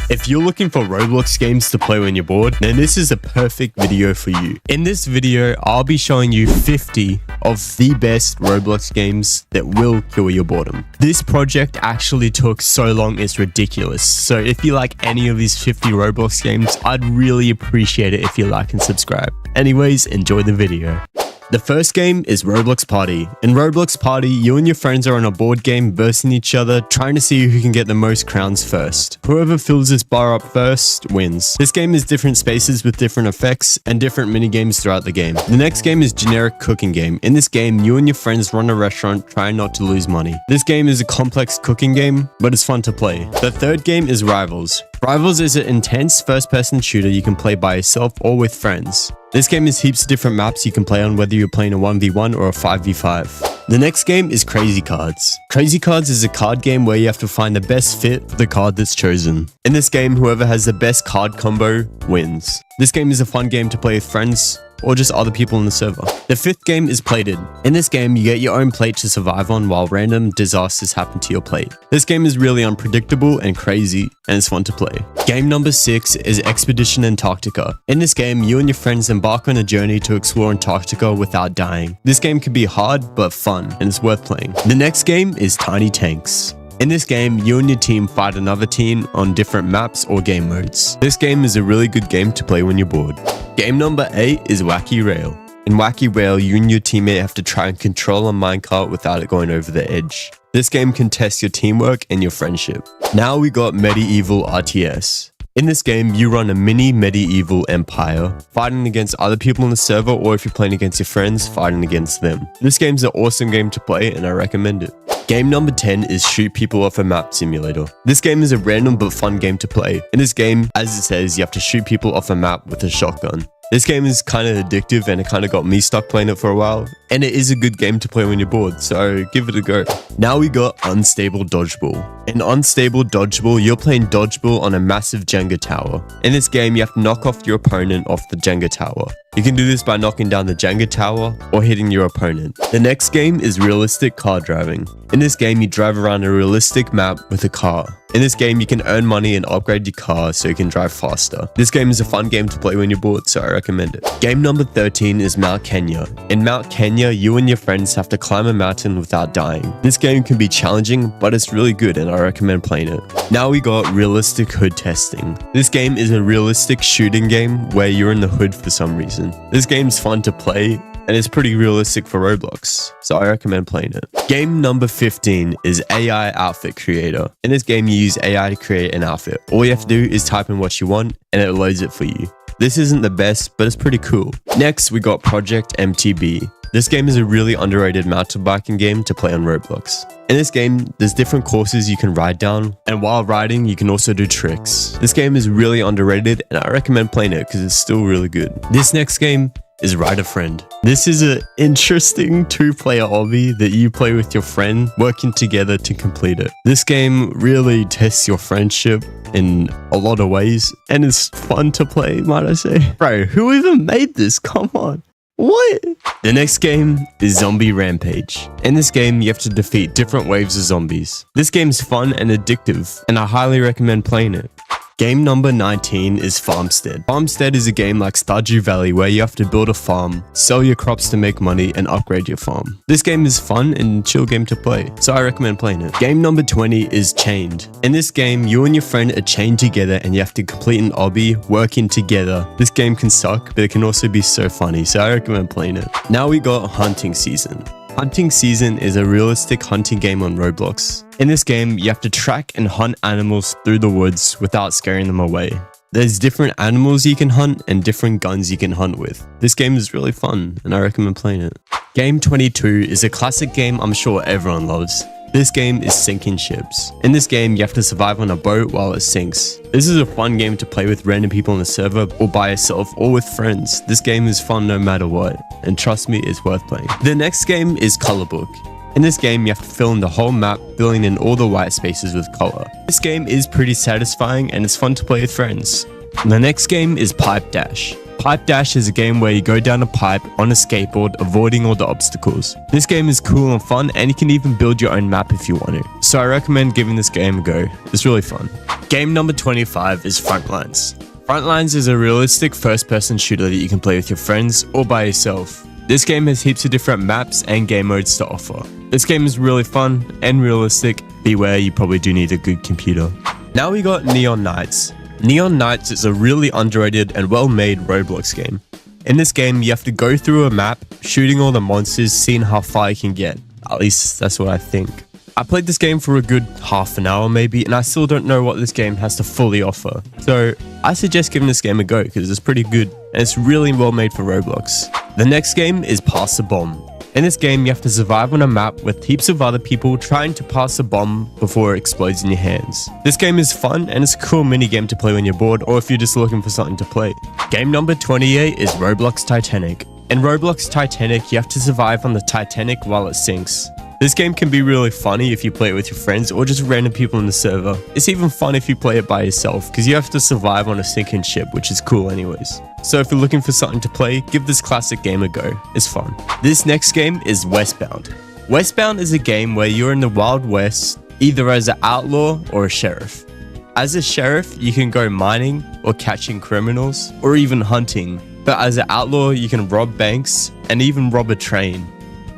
If you're looking for Roblox games to play when you're bored, then this is a perfect video for you. In this video, I'll be showing you 50 of the best Roblox games that will kill your boredom. This project actually took so long, it's ridiculous. So if you like any of these 50 Roblox games, I'd really appreciate it if you like and subscribe. Anyways, enjoy the video. The first game is Roblox Party. In Roblox Party, you and your friends are on a board game versing each other, trying to see who can get the most crowns first. Whoever fills this bar up first wins. This game is different spaces with different effects and different mini games throughout the game. The next game is Generic Cooking Game. In this game, you and your friends run a restaurant trying not to lose money. This game is a complex cooking game, but it's fun to play. The third game is Rivals. Rivals is an intense first-person shooter you can play by yourself or with friends. This game has heaps of different maps you can play on, whether you're playing a 1v1 or a 5v5. The next game is Crazy Cards. Crazy Cards is a card game where you have to find the best fit for the card that's chosen. In this game, whoever has the best card combo wins. This game is a fun game to play with friends or just other people in the server. The fifth game is Plated. In this game, you get your own plate to survive on while random disasters happen to your plate. This game is really unpredictable and crazy, and it's fun to play. Game number 6 is Expedition Antarctica. In this game, you and your friends embark on a journey to explore Antarctica without dying. This game can be hard, but fun, and it's worth playing. The next game is Tiny Tanks. In this game, you and your team fight another team on different maps or game modes. This game is a really good game to play when you're bored. Game number 8 is Wacky Rail. In Wacky Rail, you and your teammate have to try and control a minecart without it going over the edge. This game can test your teamwork and your friendship. Now we got Medieval RTS. In this game, you run a mini medieval empire, fighting against other people in the server, or if you're playing against your friends, fighting against them. This game's an awesome game to play and I recommend it. Game number 10 is Shoot People Off a Map Simulator. This game is a random but fun game to play. In this game, as it says, you have to shoot people off a map with a shotgun. This game is kind of addictive and it kind of got me stuck playing it for a while. And it is a good game to play when you're bored, so give it a go. Now we got Unstable Dodgeball. In Unstable Dodgeball, you're playing dodgeball on a massive Jenga tower. In this game, you have to knock off your opponent off the Jenga tower. You can do this by knocking down the Jenga tower or hitting your opponent. The next game is Realistic Car Driving. In this game, you drive around a realistic map with a car. In this game, you can earn money and upgrade your car so you can drive faster. This game is a fun game to play when you're bored, so I recommend it. Game number 13 is Mount Kenya. In Mount Kenya, you and your friends have to climb a mountain without dying. This game can be challenging, but it's really good and I recommend playing it. Now we got Realistic Hood Testing. This game is a realistic shooting game where you're in the hood for some reason. This game's fun to play and it's pretty realistic for Roblox, so I recommend playing it. Game number 15 is AI Outfit Creator. In this game, you use AI to create an outfit. All you have to do is type in what you want and it loads it for you. This isn't the best, but it's pretty cool. Next, we got Project MTB. This game is a really underrated mountain biking game to play on Roblox. In this game, there's different courses you can ride down, and while riding, you can also do tricks. This game is really underrated, and I recommend playing it because it's still really good. This next game is Ride a Friend. This is an interesting two-player obby that you play with your friend, working together to complete it. This game really tests your friendship in a lot of ways, and it's fun to play, might I say. Bro, who even made this? Come on. What? The next game is Zombie Rampage. In this game, you have to defeat different waves of zombies. This game's fun and addictive, and I highly recommend playing it. Game number 19 is Farmstead. Farmstead is a game like Stardew Valley where you have to build a farm, sell your crops to make money, and upgrade your farm. This game is fun and chill game to play, so I recommend playing it. Game number 20 is Chained. In this game, you and your friend are chained together and you have to complete an obby working together. This game can suck, but it can also be so funny, so I recommend playing it. Now we got Hunting Season. Hunting Season is a realistic hunting game on Roblox. In this game, you have to track and hunt animals through the woods without scaring them away. There's different animals you can hunt and different guns you can hunt with. This game is really fun and I recommend playing it. Game 22 is a classic game I'm sure everyone loves. This game is Sinking Ships. In this game, you have to survive on a boat while it sinks. This is a fun game to play with random people on the server or by yourself or with friends. This game is fun no matter what, and trust me, it's worth playing. The next game is Color Book. In this game, you have to fill in the whole map, filling in all the white spaces with color. This game is pretty satisfying and it's fun to play with friends. The next game is Pipe Dash. Pipe Dash is a game where you go down a pipe on a skateboard, avoiding all the obstacles. This game is cool and fun, and you can even build your own map if you want to. So I recommend giving this game a go. It's really fun. Game number 25 is Frontlines. Frontlines is a realistic first-person shooter that you can play with your friends or by yourself. This game has heaps of different maps and game modes to offer. This game is really fun and realistic. Beware, you probably do need a good computer. Now we got Neon Knights. Neon Knights is a really underrated and well-made Roblox game. In this game, you have to go through a map, shooting all the monsters, seeing how far you can get. At least that's what I think. I played this game for a good half an hour maybe, and I still don't know what this game has to fully offer. So I suggest giving this game a go because it's pretty good and it's really well made for Roblox. The next game is Pass the Bomb. In this game, you have to survive on a map with heaps of other people trying to pass a bomb before it explodes in your hands. This game is fun and it's a cool mini game to play when you're bored or if you're just looking for something to play. Game number 28 is Roblox Titanic. In Roblox Titanic, you have to survive on the Titanic while it sinks. This game can be really funny if you play it with your friends or just random people in the server. It's even fun if you play it by yourself because you have to survive on a sinking ship, which is cool anyways. So if you're looking for something to play, give this classic game a go. It's fun. This next game is Westbound. Westbound is a game where you're in the Wild West, either as an outlaw or a sheriff. As a sheriff, you can go mining or catching criminals or even hunting. But as an outlaw, you can rob banks and even rob a train.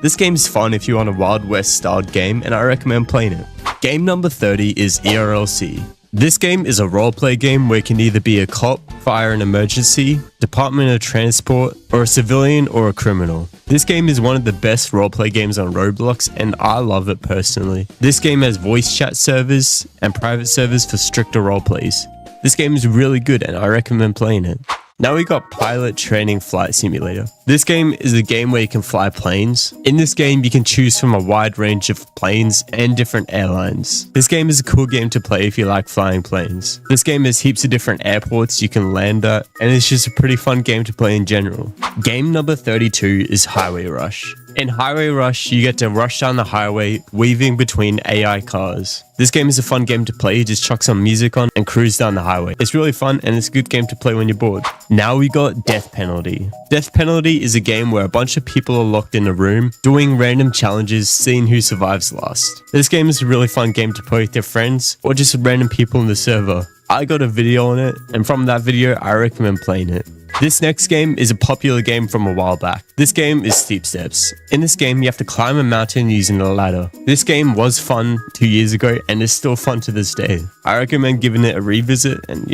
This game is fun if you want a Wild West styled game and I recommend playing it. Game number 30 is ERLC. This game is a roleplay game where you can either be a cop, fire and emergency, Department of Transport, or a civilian or a criminal. This game is one of the best roleplay games on Roblox and I love it personally. This game has voice chat servers and private servers for stricter roleplays. This game is really good and I recommend playing it. Now we got Pilot Training Flight Simulator. This game is a game where you can fly planes. In this game, you can choose from a wide range of planes and different airlines. This game is a cool game to play if you like flying planes. This game has heaps of different airports you can land at, and it's just a pretty fun game to play in general. Game number 32 is Highway Rush. In Highway Rush, you get to rush down the highway, weaving between AI cars. This game is a fun game to play. You just chuck some music on and cruise down the highway. It's really fun and it's a good game to play when you're bored. Now we got Death Penalty. Death Penalty is a game where a bunch of people are locked in a room, doing random challenges, seeing who survives last. This game is a really fun game to play with your friends or just random people in the server. I got a video on it, and from that video, I recommend playing it. This next game is a popular game from a while back. This game is Steep Steps. In this game, you have to climb a mountain using a ladder. This game was fun 2 years ago and is still fun to this day. I recommend giving it a revisit and,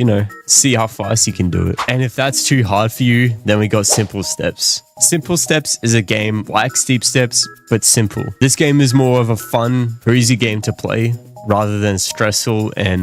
see how fast you can do it. And if that's too hard for you, then we got Simple Steps. Simple Steps is a game like Steep Steps, but simple. This game is more of a fun, breezy game to play, rather than stressful and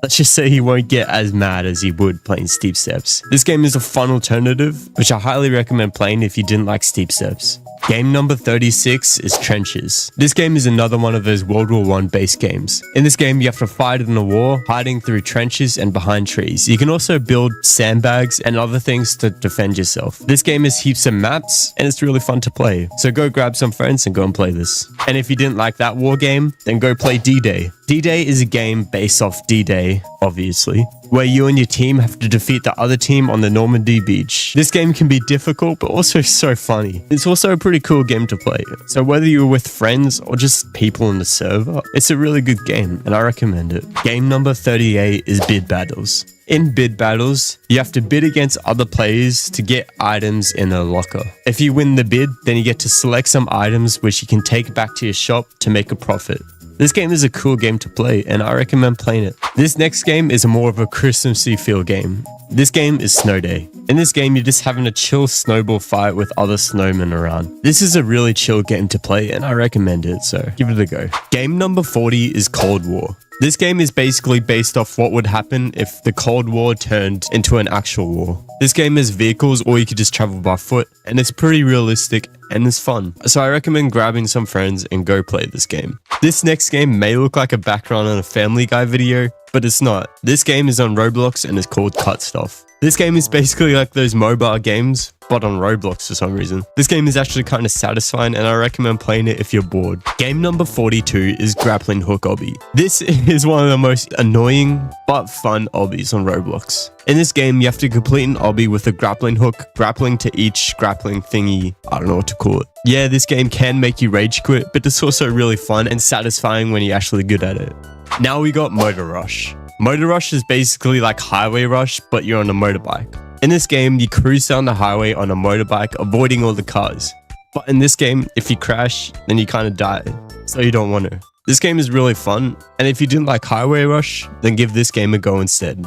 let's just say he won't get as mad as he would playing Steep Steps. This game is a fun alternative, which I highly recommend playing if you didn't like Steep Steps. Game number 36 is Trenches. This game is another one of those World War I based games. In this game, you have to fight in a war, hiding through trenches and behind trees. You can also build sandbags and other things to defend yourself. This game has heaps of maps and it's really fun to play. So go grab some friends and go and play this. And if you didn't like that war game, then go play D-Day. D-Day is a game based off D-Day, obviously, where you and your team have to defeat the other team on the Normandy beach. This game can be difficult, but also so funny. It's also a pretty cool game to play. So whether you're with friends or just people in the server, it's a really good game and I recommend it. Game number 38 is Bid Battles. In bid battles, you have to bid against other players to get items in a locker. If you win the bid, then you get to select some items which you can take back to your shop to make a profit. This game is a cool game to play and I recommend playing it. This next game is more of a Christmassy feel game. This game is Snow Day. In this game, you're just having a chill snowball fight with other snowmen around. This is a really chill game to play and I recommend it, so give it a go. Game number 40 is Cold War. This game is basically based off what would happen if the Cold War turned into an actual war. This game has vehicles or you could just travel by foot and it's pretty realistic and it's fun. So I recommend grabbing some friends and go play this game. This next game may look like a background on a Family Guy video, but it's not. This game is on Roblox and it's called Cut Stuff. This game is basically like those mobile games, but on Roblox for some reason. This game is actually kind of satisfying and I recommend playing it if you're bored. Game number 42 is Grappling Hook Obby. This is one of the most annoying but fun obbies on Roblox. In this game, you have to complete an obby with a grappling hook, grappling to each grappling thingy. I don't know what to call it. Yeah, this game can make you rage quit, but it's also really fun and satisfying when you're actually good at it. Now we got Motor Rush. Motor Rush is basically like Highway Rush, but you're on a motorbike. In this game, you cruise down the highway on a motorbike, avoiding all the cars. But in this game, if you crash, then you kind of die, so you don't want to. This game is really fun, and if you didn't like Highway Rush, then give this game a go instead.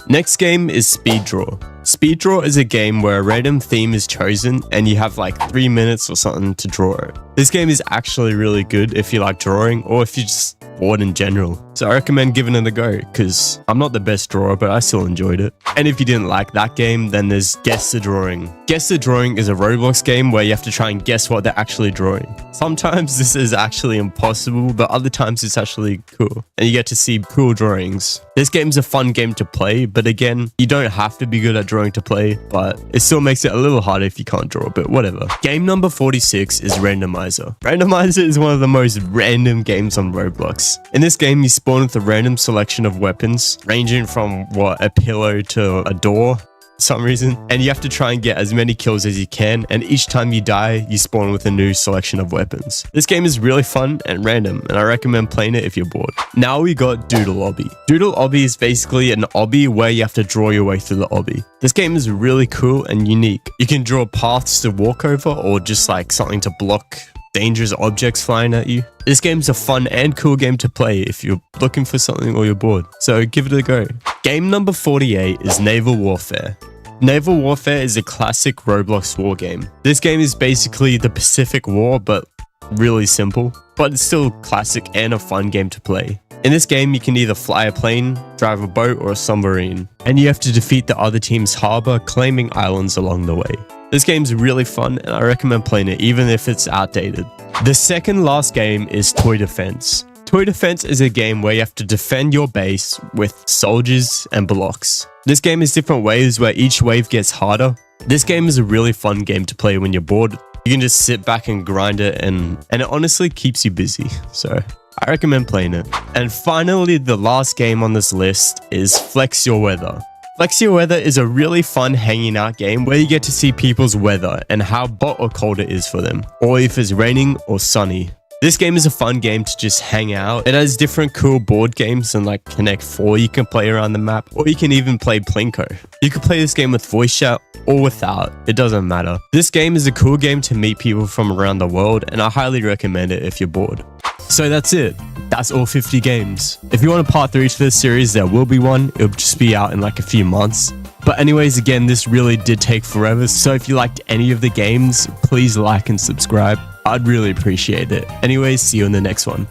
Next game is Speed Draw. Speed Draw is a game where a random theme is chosen and you have like 3 minutes or something to draw it. This game is actually really good if you like drawing or if you're just bored in general. So I recommend giving it a go because I'm not the best drawer, but I still enjoyed it. And if you didn't like that game, then there's Guess the Drawing. Guess the Drawing is a Roblox game where you have to try and guess what they're actually drawing. Sometimes this is actually impossible, but other times it's actually cool. And you get to see cool drawings. This game's a fun game to play, but again, you don't have to be good at drawing to play, but it still makes it a little harder if you can't draw, but whatever. Game number 46 is Randomizer. Randomizer is one of the most random games on Roblox. In this game, you spawn with a random selection of weapons, ranging from a pillow to a door, for some reason, and you have to try and get as many kills as you can, and each time you die, you spawn with a new selection of weapons. This game is really fun and random, and I recommend playing it if you're bored. Now we got Doodle Obby. Doodle Obby is basically an obby where you have to draw your way through the obby. This game is really cool and unique. You can draw paths to walk over or just like something to block dangerous objects flying at you. This game's a fun and cool game to play if you're looking for something or you're bored, so give it a go. Game number 48 is Naval Warfare. Naval Warfare is a classic Roblox war game. This game is basically the Pacific War, but really simple, but it's still classic and a fun game to play. In this game, you can either fly a plane, drive a boat, or a submarine, and you have to defeat the other team's harbor, claiming islands along the way. This game's really fun, and I recommend playing it even if it's outdated. The second last game is Toy Defense. Toy Defense is a game where you have to defend your base with soldiers and blocks. This game has different waves where each wave gets harder. This game is a really fun game to play when you're bored. You can just sit back and grind it, and it honestly keeps you busy, so I recommend playing it. And finally, the last game on this list is Flex Your Weather. Flex Your Weather is a really fun hanging out game where you get to see people's weather and how hot or cold it is for them, or if it's raining or sunny. This game is a fun game to just hang out. It has different cool board games and like Connect 4 you can play around the map, or you can even play Plinko. You can play this game with voice chat or without, it doesn't matter. This game is a cool game to meet people from around the world, and I highly recommend it if you're bored. So that's it. That's all 50 games. If you want a part 3 to this series, there will be one. It'll just be out in like a few months. But anyways, again, this really did take forever. So if you liked any of the games, please like and subscribe. I'd really appreciate it. Anyways, see you in the next one.